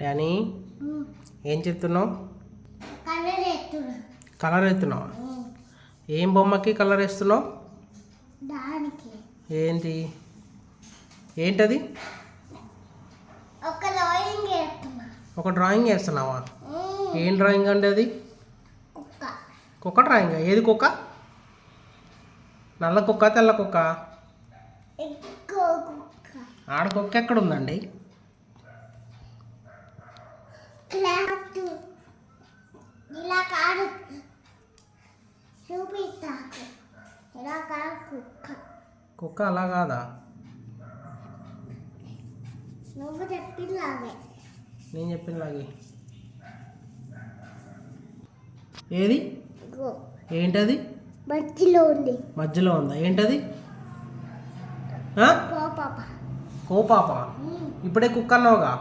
Danny ఏం చెప్తున్నావు? Colour వేస్తున్నావా? ఏం బొమ్మకి కలర్ వేస్తున్నావు? ఏంటి ఏంటది? ఒక డ్రాయింగ్ వేస్తున్నావా? ఏం డ్రాయింగ్ అండి అది? కుక్క డ్రాయింగ్. ఏది కుక్క? నల్ల కుక్క తెల్ల కుక్క? ఆడ కుక్క ఎక్కడ ఉందండి? కుక్క అలా కాదా? నేను చెప్పినలాగే. ఏది? ఏంటది? మధ్యలో ఉందా? ఏంటది? కోపాప. ఇప్పుడే కుక్క అన్నావుగా.